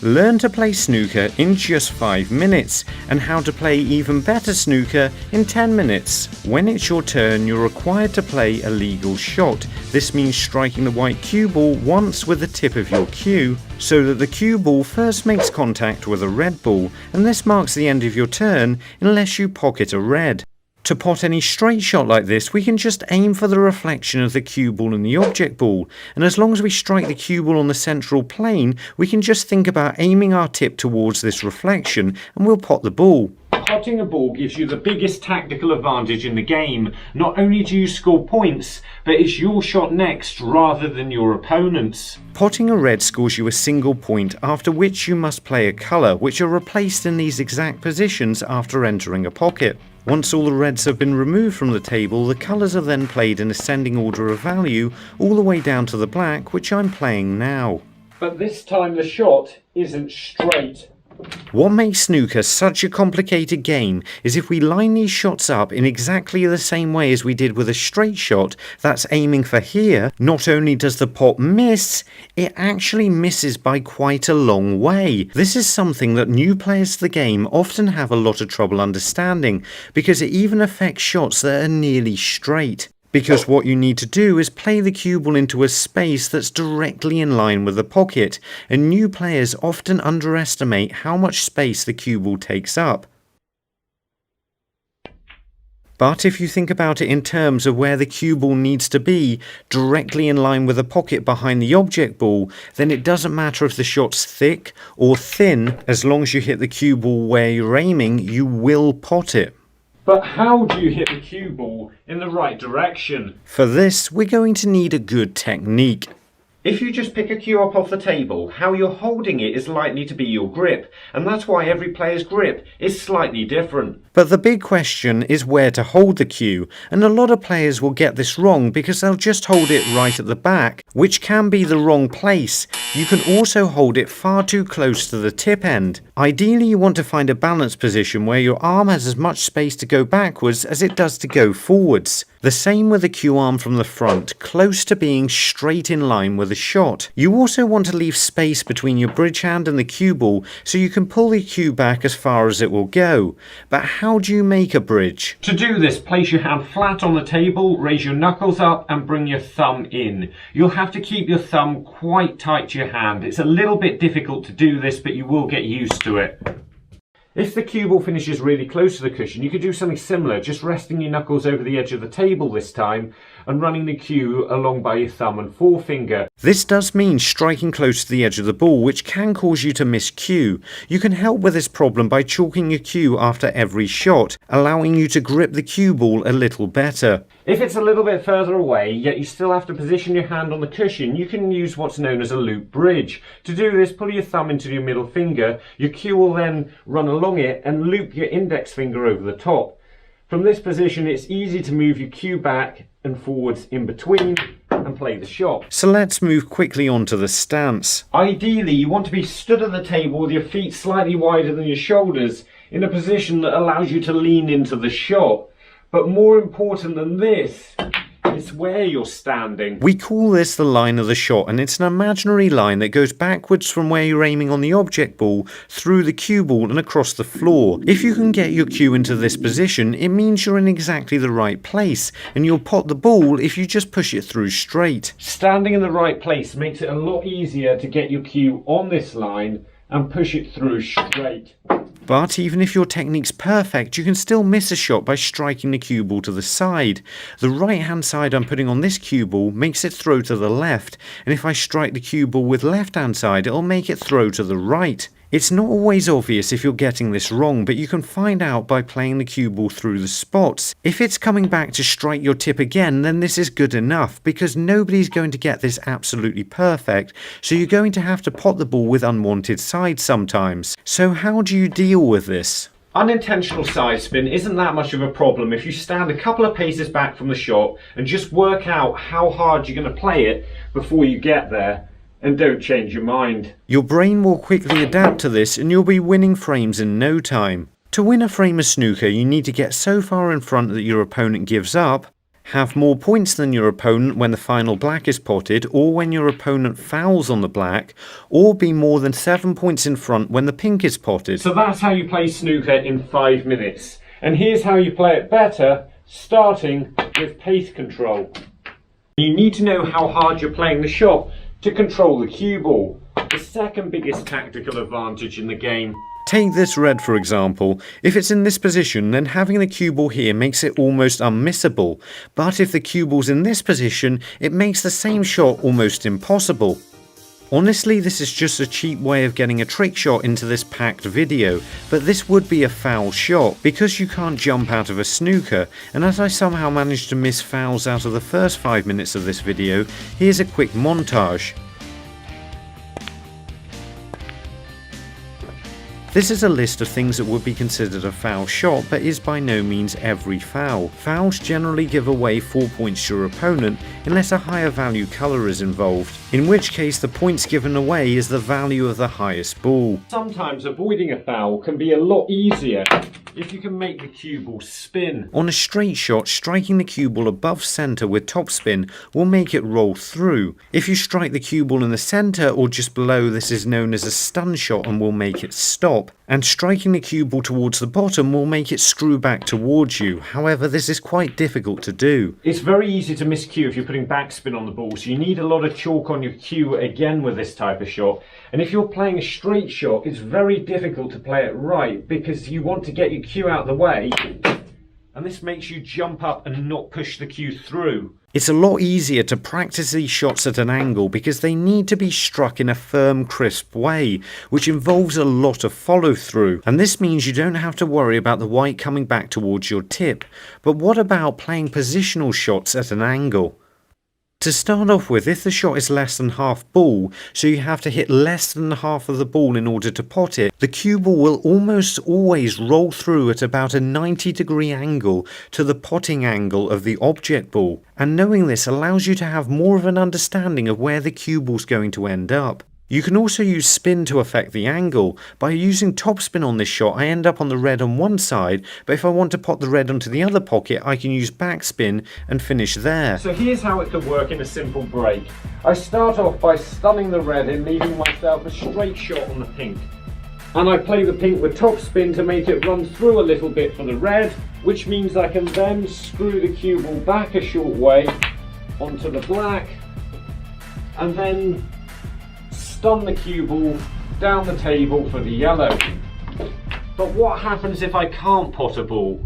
Learn to play snooker in just 5 minutes and how to play even better snooker in 10 minutes. When it's your turn, you're required to play a legal shot. This means striking the white cue ball once with the tip of your cue, so that the cue ball first makes contact with a red ball, and this marks the end of your turn unless you pocket a red. To pot any straight shot like this, we can just aim for the reflection of the cue ball and the object ball, and as long as we strike the cue ball on the central plane, we can just think about aiming our tip towards this reflection and we'll pot the ball. Potting a ball gives you the biggest tactical advantage in the game. Not only do you score points, but it's your shot next rather than your opponent's. Potting a red scores you a single point, after which you must play a colour, which are replaced in these exact positions after entering a pocket. Once all the reds have been removed from the table, the colours are then played in ascending order of value, all the way down to the black, which I'm playing now. But this time the shot isn't straight. What makes snooker such a complicated game is if we line these shots up in exactly the same way as we did with a straight shot that's aiming for here, not only does the pot miss, it actually misses by quite a long way. This is something that new players to the game often have a lot of trouble understanding, because it even affects shots that are nearly straight. Because what you need to do is play the cue ball into a space that's directly in line with the pocket, and new players often underestimate how much space the cue ball takes up. But if you think about it in terms of where the cue ball needs to be, directly in line with the pocket behind the object ball, then it doesn't matter if the shot's thick or thin, as long as you hit the cue ball where you're aiming, you will pot it. But how do you hit the cue ball in the right direction? For this, we're going to need a good technique. If you just pick a cue up off the table, how you're holding it is likely to be your grip, and that's why every player's grip is slightly different. But the big question is where to hold the cue, and a lot of players will get this wrong because they'll just hold it right at the back, which can be the wrong place. You can also hold it far too close to the tip end. Ideally, you want to find a balanced position where your arm has as much space to go backwards as it does to go forwards. The same with the cue arm from the front, close to being straight in line with the shot. You also want to leave space between your bridge hand and the cue ball so you can pull the cue back as far as it will go. But how do you make a bridge? To do this, place your hand flat on the table, raise your knuckles up and bring your thumb in. You'll have to keep your thumb quite tight to your hand. It's a little bit difficult to do this, but you will get used to it. If the cue ball finishes really close to the cushion, you could do something similar, just resting your knuckles over the edge of the table this time and running the cue along by your thumb and forefinger. This does mean striking close to the edge of the ball, which can cause you to miss cue. You can help with this problem by chalking your cue after every shot, allowing you to grip the cue ball a little better. If it's a little bit further away, yet you still have to position your hand on the cushion, you can use what's known as a loop bridge. To do this, pull your thumb into your middle finger, your cue will then run along it and loop your index finger over the top. From this position, it's easy to move your cue back and forwards in between and play the shot. So let's move quickly on to the stance. Ideally, you want to be stood at the table with your feet slightly wider than your shoulders in a position that allows you to lean into the shot. But more important than this, it's where you're standing. We call this the line of the shot, and it's an imaginary line that goes backwards from where you're aiming on the object ball, through the cue ball and across the floor. If you can get your cue into this position, it means you're in exactly the right place, and you'll pot the ball if you just push it through straight. Standing in the right place makes it a lot easier to get your cue on this line and push it through straight. But even if your technique's perfect, you can still miss a shot by striking the cue ball to the side. The right hand side I'm putting on this cue ball makes it throw to the left, and if I strike the cue ball with left hand side, it'll make it throw to the right. It's not always obvious if you're getting this wrong, but you can find out by playing the cue ball through the spots. If it's coming back to strike your tip again, then this is good enough, because nobody's going to get this absolutely perfect, so you're going to have to pot the ball with unwanted sides sometimes. So how do you deal with this? Unintentional side spin isn't that much of a problem if you stand a couple of paces back from the shot and just work out how hard you're going to play it before you get there. And don't change your mind. Your brain will quickly adapt to this and you'll be winning frames in no time. To win a frame of snooker, you need to get so far in front that your opponent gives up, have more points than your opponent when the final black is potted, or when your opponent fouls on the black, or be more than 7 points in front when the pink is potted. So that's how you play snooker in 5 minutes. And here's how you play it better, starting with pace control. You need to know how hard you're playing the shot to control the cue ball. The second biggest tactical advantage in the game. Take this red for example. If it's in this position, then having the cue ball here makes it almost unmissable. But if the cue ball's in this position, it makes the same shot almost impossible. Honestly, this is just a cheap way of getting a trick shot into this packed video, but this would be a foul shot because you can't jump out of a snooker, and as I somehow managed to miss fouls out of the first 5 minutes of this video, here's a quick montage. This is a list of things that would be considered a foul shot, but is by no means every foul. Fouls generally give away 4 points to your opponent unless a higher value colour is involved, in which case the points given away is the value of the highest ball. Sometimes avoiding a foul can be a lot easier if you can make the cue ball spin. On a straight shot, striking the cue ball above centre with topspin will make it roll through. If you strike the cue ball in the centre or just below, this is known as a stun shot and will make it stop. And striking the cue ball towards the bottom will make it screw back towards you. However, this is quite difficult to do. It's very easy to miss cue if you're putting backspin on the ball, so you need a lot of chalk on your cue again with this type of shot. And if you're playing a straight shot, it's very difficult to play it right because you want to get your cue out of the way, and this makes you jump up and not push the cue through. It's a lot easier to practice these shots at an angle because they need to be struck in a firm, crisp way, which involves a lot of follow through. And this means you don't have to worry about the white coming back towards your tip. But what about playing positional shots at an angle? To start off with, if the shot is less than half ball, so you have to hit less than half of the ball in order to pot it, the cue ball will almost always roll through at about a 90-degree angle to the potting angle of the object ball. And knowing this allows you to have more of an understanding of where the cue ball's going to end up. You can also use spin to affect the angle. By using topspin on this shot, I end up on the red on one side, but if I want to pot the red onto the other pocket, I can use backspin and finish there. So here's how it could work in a simple break. I start off by stunning the red and leaving myself a straight shot on the pink. And I play the pink with topspin to make it run through a little bit for the red, which means I can then screw the cue ball back a short way onto the black, and then stun the cue ball down the table for the yellow. But what happens if I can't pot a ball?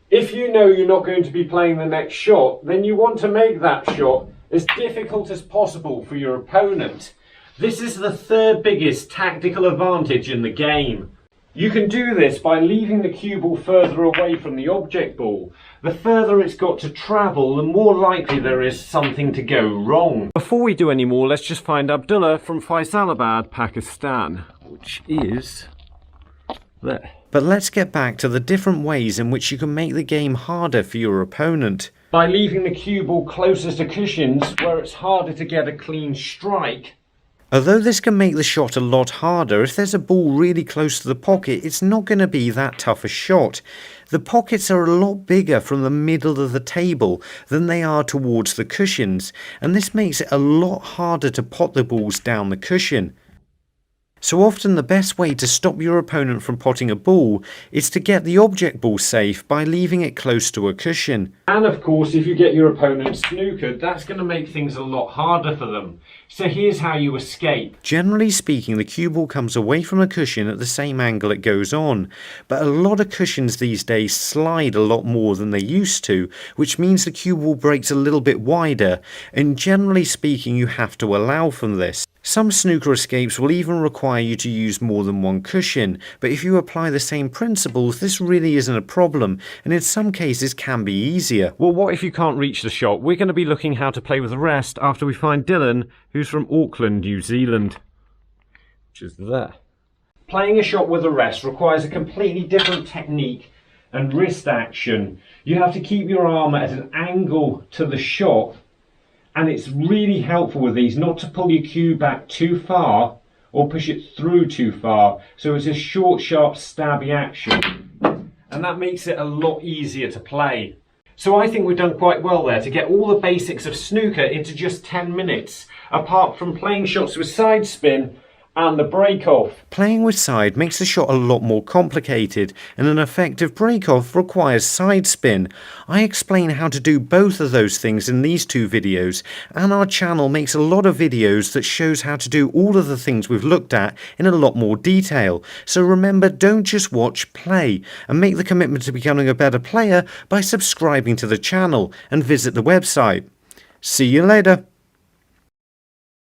If you know you're not going to be playing the next shot, then you want to make that shot as difficult as possible for your opponent. This is the third biggest tactical advantage in the game. You can do this by leaving the cue ball further away from the object ball. The further it's got to travel, the more likely there is something to go wrong. Before we do any more, let's just find Abdullah from Faisalabad, Pakistan, which is there. But let's get back to the different ways in which you can make the game harder for your opponent. By leaving the cue ball closest to cushions, where it's harder to get a clean strike. Although this can make the shot a lot harder, if there's a ball really close to the pocket, it's not going to be that tough a shot. The pockets are a lot bigger from the middle of the table than they are towards the cushions, and this makes it a lot harder to pot the balls down the cushion. So often the best way to stop your opponent from potting a ball is to get the object ball safe by leaving it close to a cushion. And of course, if you get your opponent snookered, that's going to make things a lot harder for them. So here's how you escape. Generally speaking, the cue ball comes away from a cushion at the same angle it goes on, but a lot of cushions these days slide a lot more than they used to, which means the cue ball breaks a little bit wider, and generally speaking you have to allow for this. Some snooker escapes will even require you to use more than one cushion, but if you apply the same principles, this really isn't a problem, and in some cases can be easier. Well, what if you can't reach the shot? We're going to be looking how to play with the rest after we find Dylan, who's from Auckland, New Zealand, which is there. Playing a shot with the rest requires a completely different technique and wrist action. You have to keep your arm at an angle to the shot. And it's really helpful with these not to pull your cue back too far or push it through too far. So it's a short, sharp, stabby action. And that makes it a lot easier to play. So I think we've done quite well there to get all the basics of snooker into just 10 minutes, apart from playing shots with side spin and the break-off. Playing with side makes the shot a lot more complicated, and an effective break-off requires side spin. I explain how to do both of those things in these two videos, and our channel makes a lot of videos that shows how to do all of the things we've looked at in a lot more detail. So remember, don't just watch, play, and make the commitment to becoming a better player by subscribing to the channel and visit the website. See you later.